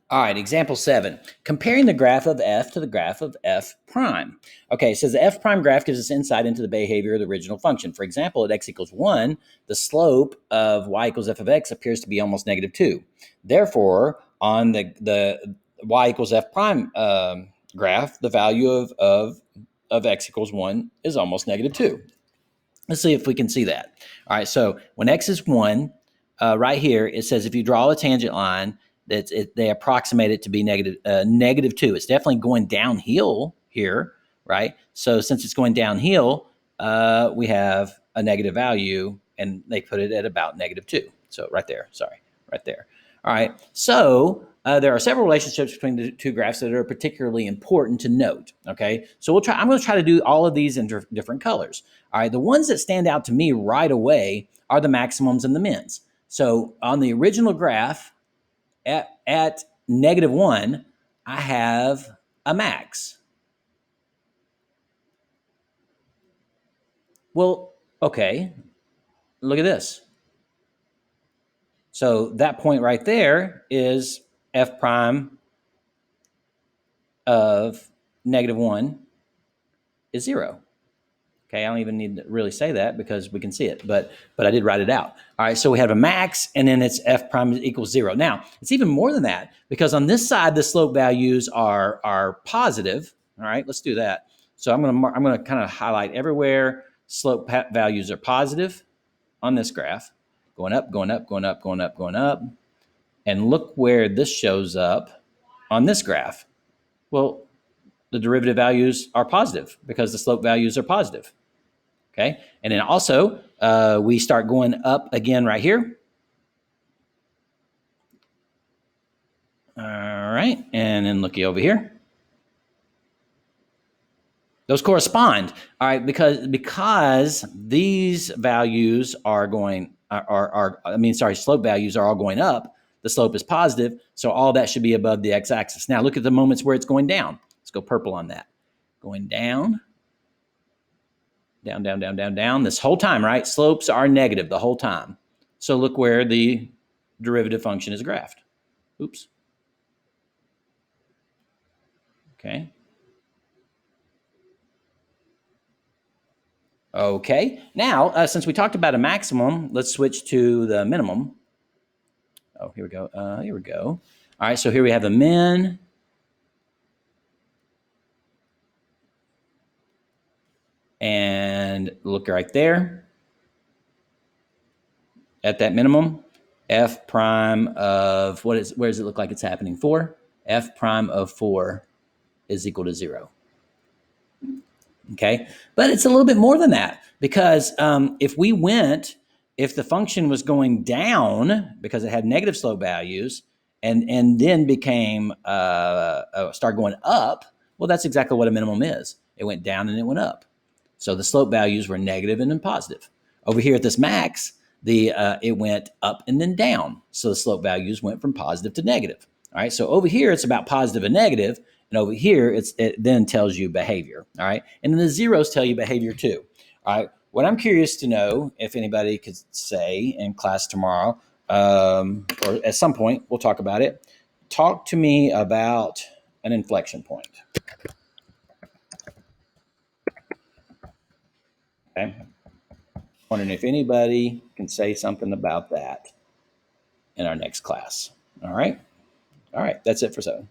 All right, example 7. Comparing the graph of f to the graph of f prime. Okay, it says the f prime graph gives us insight into the behavior of the original function. For example, at x equals 1, the slope of y equals f of x appears to be almost negative 2. Therefore, on the y equals f prime graph, the value of x equals 1 is almost negative 2. Let's see if we can see that. All right, so when x is 1, right here, it says if you draw a tangent line, they approximate it to be negative 2. It's definitely going downhill here, right? So since it's going downhill, we have a negative value, and they put it at about negative 2. So right there, sorry, right there. All right, so there are several relationships between the two graphs that are particularly important to note. Okay, so we'll try. I'm going to try to do all of these in different colors. All right, the ones that stand out to me right away are the maximums and the mins. So on the original graph at negative 1, I have a max. Well, okay, look at this. So that point right there is f prime of negative 1 is 0. Okay, I don't even need to really say that because we can see it, but I did write it out. All right, so we have a max, and then it's f prime equals 0. Now, it's even more than that because on this side, the slope values are positive. All right, let's do that. So I'm gonna kind of highlight everywhere slope values are positive on this graph, going up, going up, going up, going up, going up, and look where this shows up on this graph. Well, the derivative values are positive because the slope values are positive. Okay, and then also we start going up again right here. All right, and then looky over here. Those correspond. All right, because these values are going slope values are all going up. The slope is positive, so all that should be above the x-axis. Now look at the moments where it's going down. Let's go purple on that. Going down, down, down, down, down, down. This whole time, right? Slopes are negative the whole time. So look where the derivative function is graphed. Oops. Okay. Okay. Now, since we talked about a maximum, let's switch to the minimum. Oh, here we go. Here we go. All right. So here we have the min. And look right there at that minimum. F prime of where does it look like it's happening? 4. F prime of 4 is equal to 0. Okay. But it's a little bit more than that because if the function was going down because it had negative slope values and then became start going up, well, that's exactly what a minimum is. It went down and it went up. So the slope values were negative and then positive. Over here at this max, it went up and then down. So the slope values went from positive to negative. All right. So over here, it's about positive and negative. And over here, it then tells you behavior. All right. And then the zeros tell you behavior too. All right. What I'm curious to know, if anybody could say in class tomorrow, or at some point, we'll talk about it. Talk to me about an inflection point. Okay. Wondering if anybody can say something about that in our next class. All right. All right. That's it for 7.